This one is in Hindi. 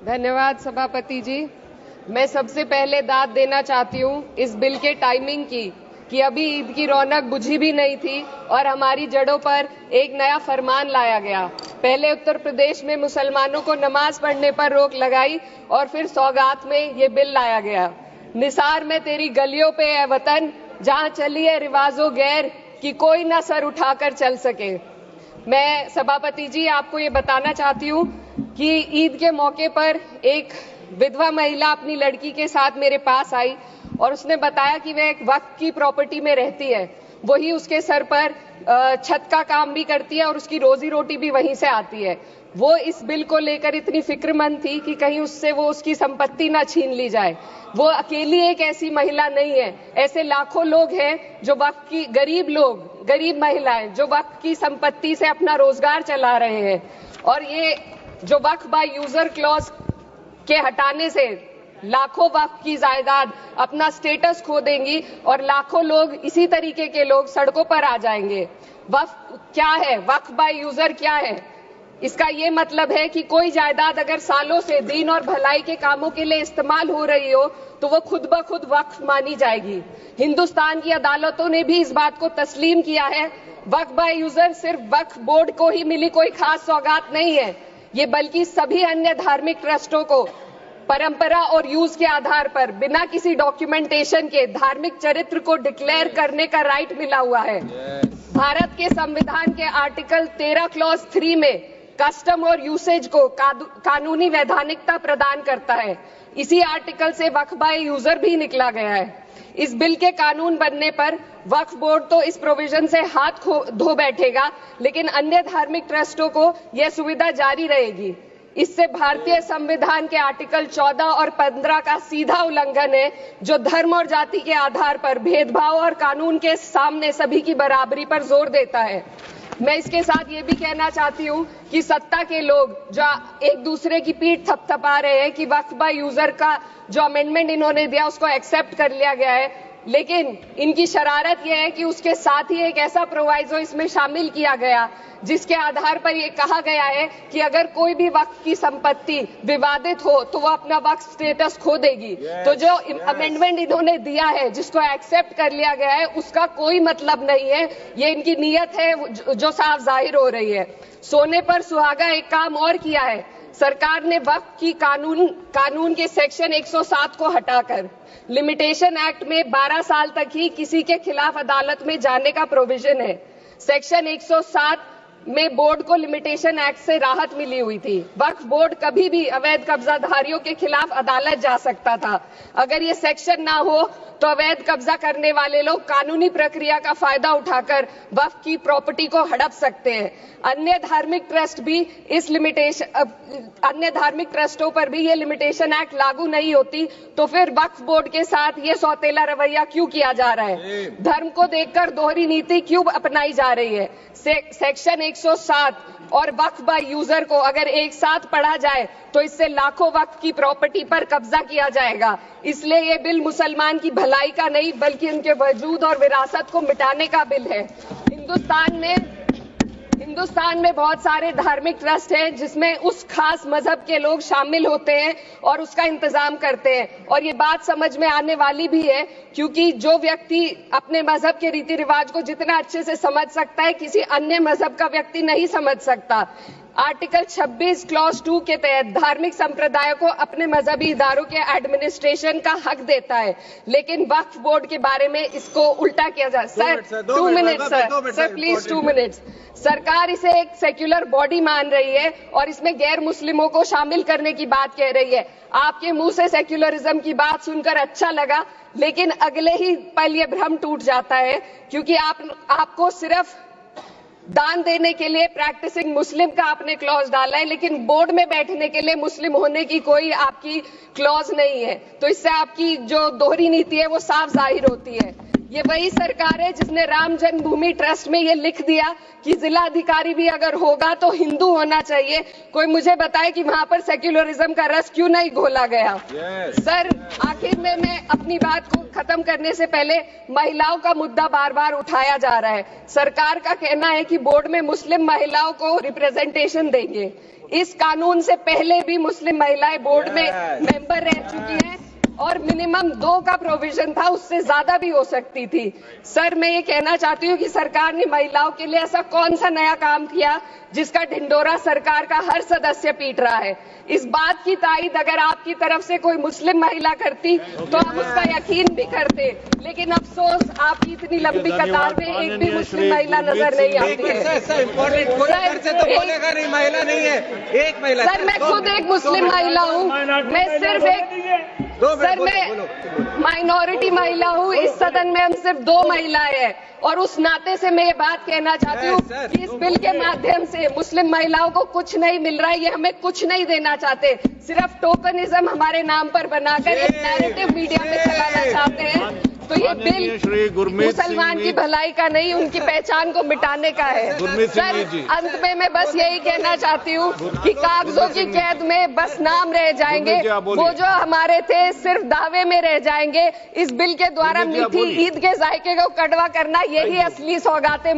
धन्यवाद सभापति जी। मैं सबसे पहले दाद देना चाहती हूँ इस बिल के टाइमिंग की कि अभी ईद की रौनक बुझी भी नहीं थी और हमारी जड़ों पर एक नया फरमान लाया गया। पहले उत्तर प्रदेश में मुसलमानों को नमाज पढ़ने पर रोक लगाई और फिर सौगात में ये बिल लाया गया। निसार में तेरी गलियों पे है वतन, जहाँ चली है रिवाजो गैर कि कोई ना सर उठाकर चल सके। मैं सभापति जी आपको ये बताना चाहती हूँ कि ईद के मौके पर एक विधवा महिला अपनी लड़की के साथ मेरे पास आई और उसने बताया कि वह एक वक्फ की प्रॉपर्टी में रहती है, वही उसके सर पर छत का काम भी करती है और उसकी रोजी रोटी भी वहीं से आती है। वो इस बिल को लेकर इतनी फिक्रमंद थी कि कहीं उससे वो उसकी संपत्ति ना छीन ली जाए। वो अकेली एक ऐसी महिला नहीं है, ऐसे लाखों लोग हैं जो वक्फ की गरीब महिलाएं जो वक्फ की संपत्ति से अपना रोजगार चला रहे हैं। और ये जो वक्फ बाय यूजर क्लॉज के हटाने से लाखों वक्फ की जायदाद अपना स्टेटस खो देंगी और लाखों लोग इसी तरीके के लोग सड़कों पर आ जाएंगे। वक्फ क्या है, वक्फ बाय यूजर क्या है? इसका ये मतलब है कि कोई जायदाद अगर सालों से दीन और भलाई के कामों के लिए इस्तेमाल हो रही हो तो वो खुद ब खुद वक्फ मानी जाएगी। हिंदुस्तान की अदालतों ने भी इस बात को तस्लीम किया है। वक्फ बाय यूजर सिर्फ वक्फ बोर्ड को ही मिली कोई खास सौगात नहीं है, ये बल्कि सभी अन्य धार्मिक ट्रस्टों को परंपरा और यूज के आधार पर बिना किसी डॉक्यूमेंटेशन के धार्मिक चरित्र को डिक्लेयर करने का राइट मिला हुआ है। भारत के संविधान के आर्टिकल 13 क्लॉज 3 में कस्टम और यूसेज को कानूनी वैधानिकता प्रदान करता है। इसी आर्टिकल से वक्फ बाय यूजर भी निकला गया है। इस बिल के कानून बनने पर वक्फ बोर्ड तो इस प्रोविजन से हाथ धो बैठेगा, लेकिन अन्य धार्मिक ट्रस्टों को यह सुविधा जारी रहेगी। इससे भारतीय संविधान के आर्टिकल 14 और 15 का सीधा उल्लंघन है, जो धर्म और जाति के आधार पर भेदभाव और कानून के सामने सभी की बराबरी पर जोर देता है। मैं इसके साथ ये भी कहना चाहती हूँ कि सत्ता के लोग जो एक दूसरे की पीठ थपथपा रहे हैं कि वक्फ बाय यूजर का जो अमेंडमेंट इन्होंने दिया उसको एक्सेप्ट कर लिया गया है, लेकिन इनकी शरारत यह है कि उसके साथ ही एक ऐसा प्रोवाइजो इसमें शामिल किया गया जिसके आधार पर यह कहा गया है कि अगर कोई भी वक्फ की संपत्ति विवादित हो तो वो अपना वक्फ स्टेटस खो देगी। तो जो अमेंडमेंट इन्होंने दिया है, जिसको एक्सेप्ट कर लिया गया है, उसका कोई मतलब नहीं है। ये इनकी नीयत है जो साफ जाहिर हो रही है। सोने पर सुहागा एक काम और किया है। सरकार ने वक्फ की कानून के सेक्शन 107 को हटाकर लिमिटेशन एक्ट में 12 साल तक ही किसी के खिलाफ अदालत में जाने का प्रोविजन है। सेक्शन 107 में बोर्ड को लिमिटेशन एक्ट से राहत मिली हुई थी। वक्फ बोर्ड कभी भी अवैध कब्जाधारियों के खिलाफ अदालत जा सकता था। अगर ये सेक्शन ना हो तो अवैध कब्जा करने वाले लोग कानूनी प्रक्रिया का फायदा उठाकर वक्फ की प्रॉपर्टी को हड़प सकते हैं। अन्य धार्मिक ट्रस्टों पर भी ये लिमिटेशन एक्ट लागू नहीं होती, तो फिर वक्फ बोर्ड के साथ ये सौतेला रवैया क्यों किया जा रहा है? धर्म को देखकर दोहरी नीति क्यों अपनाई जा रही है? सेक्शन 107 और वक्फ बाय यूजर को अगर एक साथ पढ़ा जाए तो इससे लाखों वक्फ की प्रॉपर्टी पर कब्जा किया जाएगा। इसलिए ये बिल मुसलमान की भलाई का नहीं बल्कि उनके वजूद और विरासत को मिटाने का बिल है। हिंदुस्तान में बहुत सारे धार्मिक ट्रस्ट हैं जिसमें उस खास मजहब के लोग शामिल होते हैं और उसका इंतजाम करते हैं। और ये बात समझ में आने वाली भी है, क्योंकि जो व्यक्ति अपने मजहब के रीति रिवाज को जितना अच्छे से समझ सकता है, किसी अन्य मजहब का व्यक्ति नहीं समझ सकता। आर्टिकल 26 क्लॉज 2 के तहत धार्मिक संप्रदायों को अपने मजहबी इदारों के एडमिनिस्ट्रेशन का हक देता है, लेकिन वक्फ बोर्ड के बारे में इसको उल्टा किया जा। Sir 2 minute sir please 2 minutes. सरकार इसे एक सेक्युलर बॉडी मान रही है और इसमें गैर मुस्लिमों को शामिल करने की बात कह रही है। आपके मुंह से सेक्युलरिज्म की बात सुनकर अच्छा लगा, लेकिन अगले ही पल ये भ्रम टूट जाता है, क्योंकि आपको सिर्फ दान देने के लिए प्रैक्टिसिंग मुस्लिम का आपने क्लॉज डाला है, लेकिन बोर्ड में बैठने के लिए मुस्लिम होने की कोई आपकी क्लॉज नहीं है। तो इससे आपकी जो दोहरी नीति है वो साफ जाहिर होती है। ये वही सरकार है जिसने राम जन्मभूमि ट्रस्ट में ये लिख दिया कि जिलाधिकारी भी अगर होगा तो हिंदू होना चाहिए। कोई मुझे बताए कि वहां पर सेक्युलरिज्म का रस क्यों नहीं घोला गया। सर, आखिर में मैं अपनी बात को खत्म करने से पहले महिलाओं का मुद्दा बार बार उठाया जा रहा है। सरकार का कहना है कि बोर्ड में मुस्लिम महिलाओं को रिप्रेजेंटेशन देंगे। इस कानून से पहले भी मुस्लिम महिलाएं बोर्ड में मेंबर रह चुकी हैं और मिनिमम 2 का प्रोविजन था, उससे ज्यादा भी हो सकती थी। सर, मैं ये कहना चाहती हूँ कि सरकार ने महिलाओं के लिए ऐसा कौन सा नया काम किया जिसका ढिंडोरा सरकार का हर सदस्य पीट रहा है। इस बात की तायीद अगर आपकी तरफ से कोई मुस्लिम महिला करती तो हम उसका यकीन भी करते, लेकिन अफसोस आपकी इतनी लंबी कतार में एक भी मुस्लिम महिला नजर नहीं आती है। सर, मैं खुद एक मुस्लिम महिला हूँ, मैं सिर्फ एक सर मैं माइनॉरिटी महिला हूँ। इस सदन में हम सिर्फ 2 महिलाएं हैं और उस नाते से मैं ये बात कहना चाहती हूँ कि इस बिल के माध्यम से मुस्लिम महिलाओं को कुछ नहीं मिल रहा है। ये हमें कुछ नहीं देना चाहते, सिर्फ टोकनिज्म हमारे नाम पर बनाकर एक नैरेटिव मीडिया में चलाना चाहते हैं। तो ये बिल मुसलमान की भलाई का नहीं, उनकी पहचान को मिटाने का है। सर, अंत में मैं बस यही कहना चाहती हूँ कि कागजों की कैद में बस नाम रह जाएंगे, वो जो हमारे थे सिर्फ दावे में रह जाएंगे। इस बिल के द्वारा मीठी ईद के जायके को कड़वा करना, यही असली सौगातें